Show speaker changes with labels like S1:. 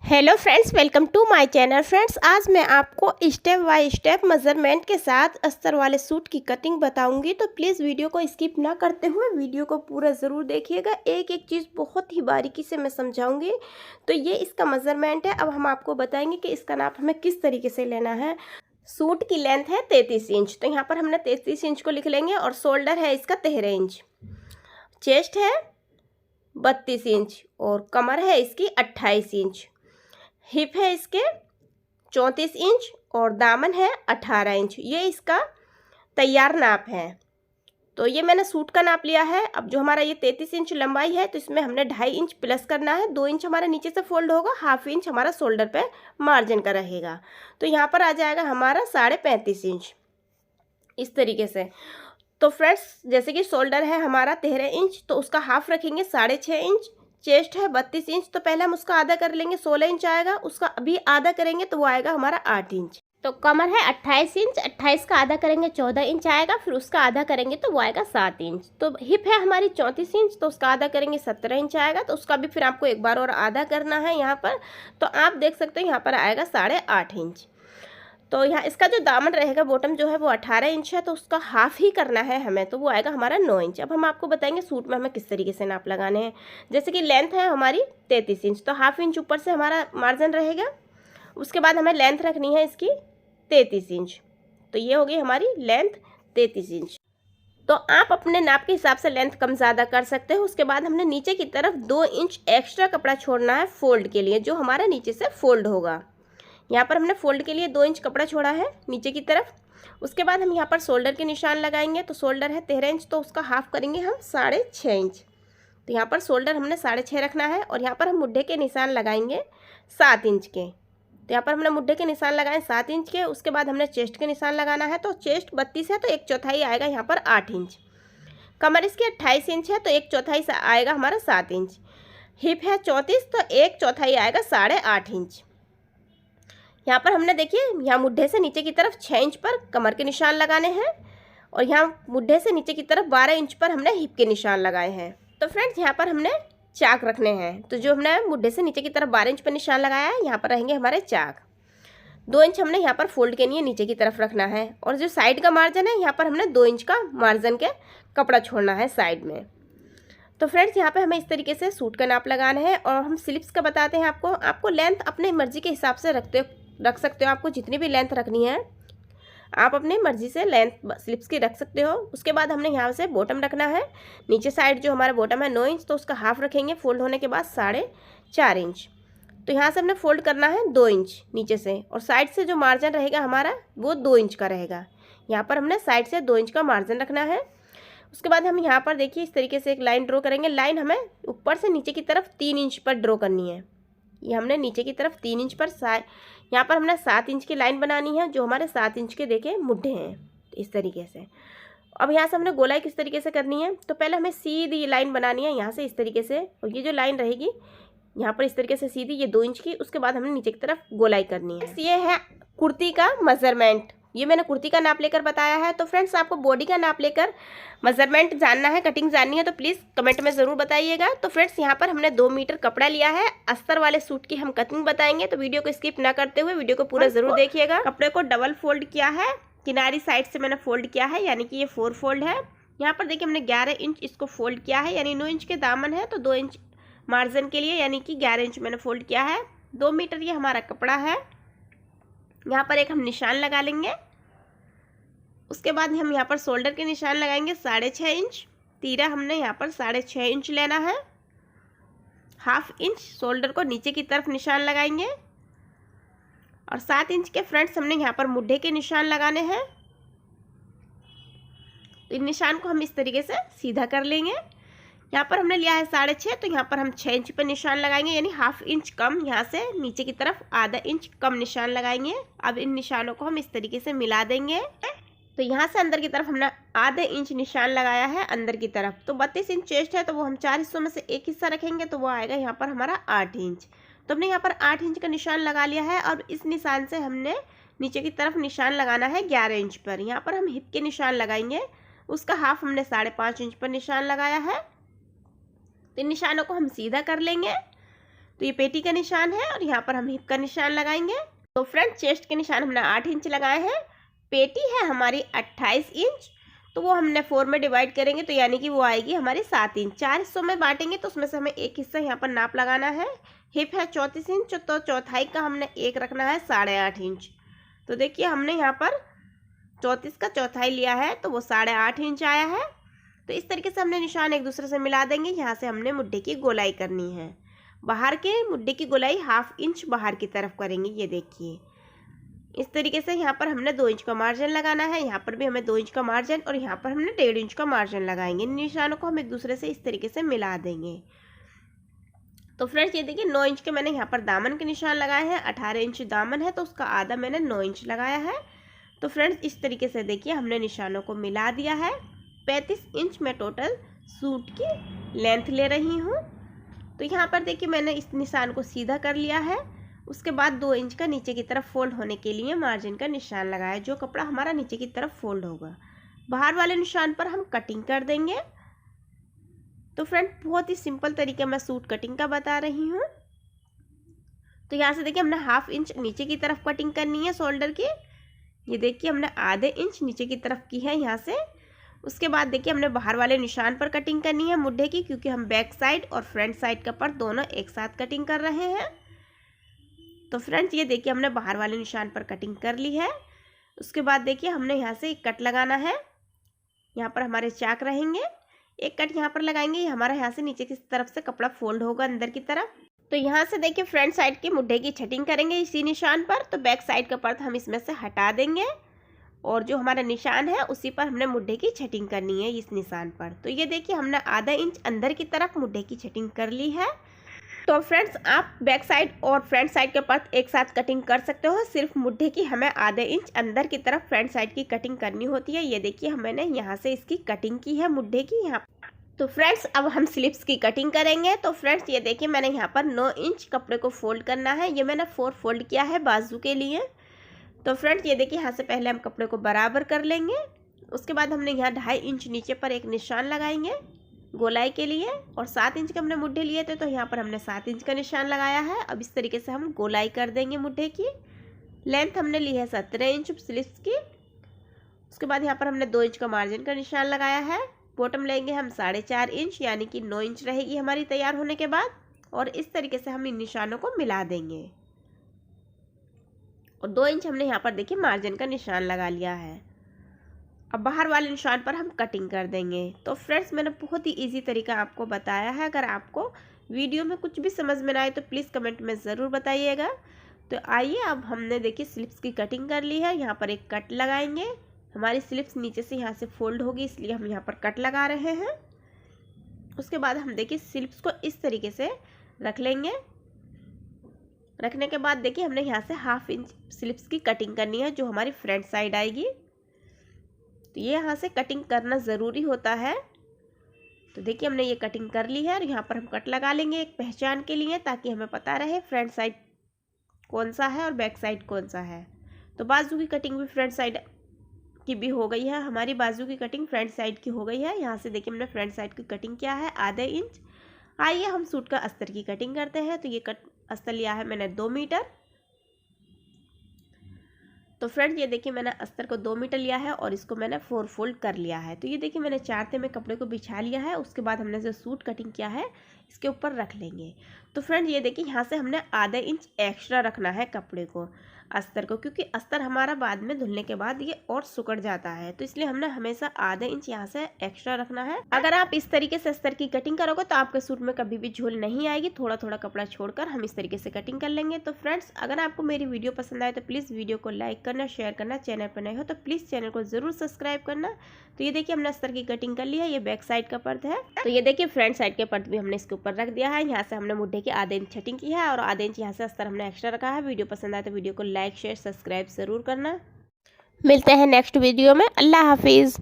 S1: Hello friends, welcome to my channel. Friends, आज मैं आपको स्टेप बाय स्टेप मेज़रमेंट के साथ अस्तर वाले सूट की कटिंग बताऊंगी, तो प्लीज़ वीडियो को स्किप ना करते हुए वीडियो को पूरा ज़रूर देखिएगा। एक एक चीज़ बहुत ही बारीकी से मैं समझाऊंगी। तो ये इसका मेज़रमेंट है। अब हम आपको बताएंगे कि इसका नाप हमें किस तरीके से लेना है। सूट की लेंथ है 33 इंच, तो यहाँ पर हमने 33 इंच को लिख लेंगे और शोल्डर है इसका 13 इंच, चेस्ट है 32 इंच और कमर है इसकी 28 इंच, हिप है इसके 34 इंच और दामन है 18 इंच। ये इसका तैयार नाप है। तो ये मैंने सूट का नाप लिया है। अब जो हमारा ये 33 इंच लंबाई है, तो इसमें हमने 2.5 इंच प्लस करना है। 2 इंच हमारा नीचे से फोल्ड होगा, 1/2 इंच हमारा शोल्डर पे मार्जिन का रहेगा। तो यहाँ पर आ जाएगा हमारा 35.5 इंच इस तरीके से। तो फ्रेंड्स, जैसे कि शोल्डर है हमारा 13 इंच, तो उसका हाफ रखेंगे 6.5 इंच। चेस्ट है 32 इंच, तो पहले हम उसका आधा कर लेंगे, 16 इंच आएगा। उसका अभी आधा करेंगे तो वो आएगा हमारा 8 इंच। तो कमर है 28 इंच, 28 का आधा करेंगे 14 इंच आएगा। फिर उसका आधा करेंगे तो वो आएगा 7 इंच। तो हिप है हमारी 34 इंच, तो उसका आधा करेंगे 17 इंच आएगा। तो उसका भी फिर आपको एक बार और आधा करना है यहाँ पर। तो आप देख सकते हो यहाँ पर आएगा 8.5 इंच। तो यहाँ इसका जो दामन रहेगा, बॉटम जो है वो 18 इंच है, तो उसका हाफ ही करना है हमें, तो वो आएगा हमारा 9 इंच। अब हम आपको बताएंगे सूट में हमें किस तरीके से नाप लगाने हैं। जैसे कि लेंथ है हमारी 33 इंच, तो 1/2 इंच ऊपर से हमारा मार्जिन रहेगा। उसके बाद हमें लेंथ रखनी है इसकी 33 इंच। तो ये होगी हमारी लेंथ 33 इंच। तो आप अपने नाप के हिसाब से लेंथ कम ज़्यादा कर सकते हो। उसके बाद हमने नीचे की तरफ 2 इंच एक्स्ट्रा कपड़ा छोड़ना है फोल्ड के लिए, जो हमारा नीचे से फोल्ड होगा। यहाँ पर हमने फोल्ड के लिए 2 इंच कपड़ा छोड़ा है नीचे की तरफ। उसके बाद हम यहाँ पर शोल्डर के निशान लगाएंगे। तो शोल्डर है 13 इंच, तो उसका हाफ करेंगे हम 6.5 इंच। तो यहाँ पर शोल्डर हमने 6.5 रखना है। और यहाँ पर हम मुड्ढे के निशान लगाएंगे 7 इंच के। तो यहाँ पर हमने मुड्ढे के निशान लगाए 7 इंच के। उसके बाद हमने चेस्ट के निशान लगाना है। तो चेस्ट 32 है, तो 1/4 आएगा यहाँ पर 8 इंच। कमर इसकी 28 इंच है, तो 1/4 आएगा हमारा 7 इंच। हिप है 34, तो 1/4 आएगा 8.5 इंच। यहाँ पर हमने देखिए, यहाँ मुड्ढे से नीचे की तरफ 6 इंच पर कमर के निशान लगाने हैं। और यहाँ मुड्ढे से नीचे की तरफ 12 इंच पर हमने हिप के निशान लगाए हैं। तो फ्रेंड्स, यहाँ पर हमने चाक रखने हैं। तो जो हमने मुड्ढे से नीचे की तरफ 12 इंच पर निशान लगाया है, यहाँ पर रहेंगे हमारे चाक। 2 इंच हमने यहाँ पर फोल्ड के लिए नीचे की तरफ रखना है। और जो साइड का मार्जिन है, यहाँ पर हमने 2 इंच का मार्जिन के कपड़ा छोड़ना है साइड में। तो फ्रेंड्स, यहाँ पे हमें इस तरीके से सूट का नाप लगाना है। और हम स्लिप्स का बताते हैं आपको लेंथ अपने मर्जी के हिसाब से रख सकते हो। आपको जितनी भी लेंथ रखनी है, आप अपनी मर्जी से लेंथ स्लिप्स की रख सकते हो। उसके बाद हमने यहाँ से बॉटम रखना है। नीचे साइड जो हमारा बॉटम है 9 इंच, तो उसका हाफ रखेंगे फोल्ड होने के बाद 4.5 इंच। तो यहाँ से हमने फोल्ड करना है 2 इंच नीचे से। और साइड से जो मार्जिन रहेगा हमारा, वो 2 इंच का रहेगा। यहाँ पर हमने साइड से 2 इंच का मार्जिन रखना है। उसके बाद हम यहाँ पर देखिए इस तरीके से एक लाइन ड्रॉ करेंगे। लाइन हमें ऊपर से नीचे की तरफ 3 इंच पर ड्रॉ करनी है। ये हमने नीचे की तरफ 3 इंच पर यहाँ पर हमने 7 इंच की लाइन बनानी है, जो हमारे 7 इंच के देखे मुड्ढे हैं इस तरीके से। अब यहाँ से हमने गोलाई किस तरीके से करनी है, तो पहले हमें सीधी लाइन बनानी है यहाँ से इस तरीके से। और ये जो लाइन रहेगी यहाँ पर इस तरीके से सीधी, ये 2 इंच की। उसके बाद हमने नीचे की तरफ गोलाई करनी है। ये है कुर्ती का मेजरमेंट। ये मैंने कुर्ती का नाप लेकर बताया है। तो फ्रेंड्स, आपको बॉडी का नाप लेकर मेजरमेंट जानना है, कटिंग जाननी है, तो प्लीज़ कमेंट में ज़रूर बताइएगा। तो फ्रेंड्स, यहाँ पर हमने 2 मीटर कपड़ा लिया है। अस्तर वाले सूट की हम कटिंग बताएंगे, तो वीडियो को स्किप ना करते हुए वीडियो को पूरा ज़रूर देखिएगा। कपड़े को डबल फोल्ड किया है, किनारी साइड से मैंने फोल्ड किया है, यानी कि ये 4 फोल्ड है। यहाँ पर देखिए हमने 11 इंच इसको फोल्ड किया है, यानी 9 इंच के दामन है, तो 2 इंच मार्जिन के लिए, यानी कि 11 इंच मैंने फोल्ड किया है। 2 मीटर ये हमारा कपड़ा है। यहाँ पर एक हम निशान लगा लेंगे। उसके बाद हम यहाँ पर शोल्डर के निशान लगाएंगे 6.5 इंच। तीरा हमने यहाँ पर 6.5 इंच लेना है। 1/2 इंच शोल्डर को नीचे की तरफ निशान लगाएंगे। और 7 इंच के फ्रंट्स हमने यहाँ पर मुड्ढे के निशान लगाने हैं। तो इन निशान को हम इस तरीके से सीधा कर लेंगे। यहाँ पर हमने लिया है 6.5, तो यहाँ पर हम 6 इंच पर निशान लगाएंगे, यानी 1/2 इंच कम, यहाँ से नीचे की तरफ आधा इंच कम निशान लगाएंगे। अब इन निशानों को हम इस तरीके से मिला देंगे। तो यहाँ से अंदर की तरफ हमने आधे इंच निशान लगाया है अंदर की तरफ। तो 32 इंच चेस्ट है, तो वो हम 4 हिस्सों में से एक हिस्सा रखेंगे, तो वो आएगा यहाँ पर हमारा 8 इंच। तो हमने यहाँ पर 8 इंच का निशान लगा लिया है। और इस निशान से हमने नीचे की तरफ निशान लगाना है 11 इंच पर। यहाँ पर हम हिप के निशान लगाएंगे। उसका हाफ हमने 5.5 इंच पर निशान लगाया है। तो इन निशानों को हम सीधा कर लेंगे। तो ये पेटी का निशान है और यहाँ पर हम हिप का निशान लगाएंगे। तो फ्रंट चेस्ट के निशान हमने 8 इंच लगाए हैं। पेटी है हमारी 28 इंच, तो वो हमने 4 में डिवाइड करेंगे तो यानी कि वो आएगी हमारी 7 इंच। 4 हिस्सों में बांटेंगे तो उसमें से हमें एक हिस्सा यहाँ पर नाप लगाना है। हिप है 34 इंच, तो चौथाई का हमने एक रखना है 8.5 इंच। तो देखिए हमने यहाँ पर 34 का चौथाई लिया है तो वो 8.5 इंच आया है। तो इस तरीके से हमने निशान एक दूसरे से मिला देंगे। यहाँ से हमने मुड्ढे की गोलाई करनी है। बाहर के मुड्ढे की गोलाई 1/2 इंच बाहर की तरफ करेंगे। ये देखिए इस तरीके से यहाँ पर हमने 2 इंच का मार्जिन लगाना है। यहाँ पर भी हमें 2 इंच का मार्जिन और यहाँ पर हमने 1.5 इंच का मार्जिन लगाएंगे। निशानों को हम एक दूसरे से इस तरीके से मिला देंगे। तो फ्रेंड्स ये देखिए 9 इंच के मैंने यहाँ पर दामन के निशान लगाए हैं। 18 इंच दामन है तो उसका आधा मैंने 9 इंच लगाया है। तो फ्रेंड्स इस तरीके से देखिए हमने निशानों को मिला दिया है। 35 इंच मैं टोटल सूट की लेंथ ले रही हूँ। तो यहाँ पर देखिए मैंने इस निशान को सीधा कर लिया है। उसके बाद 2 इंच का नीचे की तरफ फोल्ड होने के लिए मार्जिन का निशान लगाया, जो कपड़ा हमारा नीचे की तरफ फोल्ड होगा। बाहर वाले निशान पर हम कटिंग कर देंगे। तो फ्रेंड बहुत ही सिंपल तरीका मैं सूट कटिंग का बता रही हूँ। तो यहाँ से देखिए हमने 1/2 इंच नीचे की तरफ कटिंग करनी है शोल्डर की। ये देखिए हमने आधे इंच नीचे की तरफ की है यहाँ से। उसके बाद देखिए हमने बाहर वाले निशान पर कटिंग करनी है मुड्ढे की, क्योंकि हम बैक साइड और फ्रंट साइड का पर दोनों एक साथ कटिंग कर रहे हैं। तो फ्रेंड्स ये देखिए हमने बाहर वाले निशान पर कटिंग कर ली है। उसके बाद देखिए हमने यहाँ से एक कट लगाना है। यहाँ पर हमारे चाक रहेंगे, एक कट यहाँ पर लगाएंगे। ये हमारा यहाँ से नीचे की तरफ से कपड़ा फोल्ड होगा अंदर की तरफ। तो यहाँ से देखिए फ्रंट साइड की मुड्ढे की छटिंग करेंगे इसी निशान पर। तो बैक साइड का पर्थ हम इसमें से हटा देंगे और जो हमारा निशान है उसी पर हमने मुड्ढे की छटिंग करनी है इस निशान पर। तो ये देखिए हमने आधा इंच अंदर की तरफ मुड्ढे की छटिंग कर ली है। तो फ्रेंड्स आप बैक साइड और फ्रंट साइड के पर्थ एक साथ कटिंग कर सकते हो। सिर्फ मुड्ढे की हमें आधे इंच अंदर की तरफ फ्रंट साइड की कटिंग करनी होती है। ये देखिए मैंने यहाँ से इसकी कटिंग की है मुड्ढे की यहाँ। तो फ्रेंड्स अब हम स्लिप्स की कटिंग करेंगे। तो फ्रेंड्स ये देखिए मैंने यहाँ पर 9 इंच कपड़े को फोल्ड करना है। ये मैंने 4 फोल्ड किया है बाजू के लिए। तो फ्रेंड्स ये देखिए यहाँ से पहले हम कपड़े को बराबर कर लेंगे। उसके बाद हमने यहाँ 2.5 इंच नीचे पर एक निशान लगाएंगे गोलाई के लिए, और 7 इंच के हमने मुड्ढे लिए थे तो यहाँ पर हमने 7 इंच का निशान लगाया है। अब इस तरीके से हम गोलाई कर देंगे मुड्ढे की। लेंथ हमने ली है 17 इंच स्लिप्स की। उसके बाद यहाँ पर हमने 2 इंच का मार्जिन का निशान लगाया है। बॉटम लेंगे हम 4.5 इंच, यानी कि 9 इंच रहेगी हमारी तैयार होने के बाद। और इस तरीके से हम इन निशानों को मिला देंगे। और 2 इंच हमने यहाँ पर देखिए मार्जिन का निशान लगा लिया है। अब बाहर वाले निशान पर हम कटिंग कर देंगे। तो फ्रेंड्स मैंने बहुत ही इजी तरीका आपको बताया है। अगर आपको वीडियो में कुछ भी समझ में ना आए तो प्लीज़ कमेंट में ज़रूर बताइएगा। तो आइए अब हमने देखिए स्लिप्स की कटिंग कर ली है। यहाँ पर एक कट लगाएंगे। हमारी स्लिप्स नीचे से यहाँ से फोल्ड होगी, इसलिए हम यहाँ पर कट लगा रहे हैं। उसके बाद हम देखिए स्लिप्स को इस तरीके से रख लेंगे। रखने के बाद देखिए हमने यहाँ से 1/2 इंच स्लिप्स की कटिंग करनी है, जो हमारी फ्रंट साइड आएगी। तो ये यहाँ से कटिंग करना ज़रूरी होता है। तो देखिए हमने ये कटिंग कर ली है और यहाँ पर हम कट लगा लेंगे एक पहचान के लिए, ताकि हमें पता रहे फ्रंट साइड कौन सा है और बैक साइड कौन सा है। तो बाजू की कटिंग भी फ्रंट साइड की भी हो गई है। हमारी बाजू की कटिंग फ्रंट साइड की हो गई है। यहाँ से देखिए हमने फ्रंट साइड की कटिंग किया है आधे इंच। आइए हम सूट का अस्तर की कटिंग करते हैं। तो ये अस्तर लिया है मैंने 2 मीटर। तो फ्रेंड्स ये देखिए मैंने अस्तर को 2 मीटर लिया है और इसको मैंने 4 फोल्ड कर लिया है। तो ये देखिए मैंने 4 थे में कपड़े को बिछा लिया है। उसके बाद हमने जो सूट कटिंग किया है इसके ऊपर रख लेंगे। तो फ्रेंड्स ये देखिए यहाँ से हमने आधे इंच एक्स्ट्रा रखना है कपड़े को, अस्तर को, क्योंकि अस्तर हमारा बाद में धुलने के बाद ये और सिकुड़ जाता है। तो इसलिए हमने हमेशा आधे इंच यहाँ से एक्स्ट्रा रखना है। अगर आप इस तरीके से अस्तर की कटिंग करोगे तो आपके सूट में कभी भी झोल नहीं आएगी। थोड़ा थोड़ा कपड़ा छोड़कर हम इस तरीके से कटिंग कर लेंगे। तो फ्रेंड्स अगर आपको मेरी वीडियो पसंद आए तो प्लीज़ वीडियो को लाइक करना, शेयर करना। चैनल पर नए हो तो प्लीज़ चैनल को ज़रूर सब्सक्राइब करना। तो ये देखिए हमने अस्तर की कटिंग कर ली है। ये बैक साइड का पर्द है। तो ये देखिए फ्रंट साइड के पर्द भी हमने इसके ऊपर रख दिया है। यहाँ से हमने मुड्ढे की आधे इंच कटिंग की है और आधे इंच यहाँ से अस्तर हमने एक्स्ट्रा रखा है। वीडियो पसंद आए तो वीडियो को लाइक शेयर सब्सक्राइब ज़रूर करना। मिलते हैं नेक्स्ट वीडियो में। अल्लाह हाफिज़।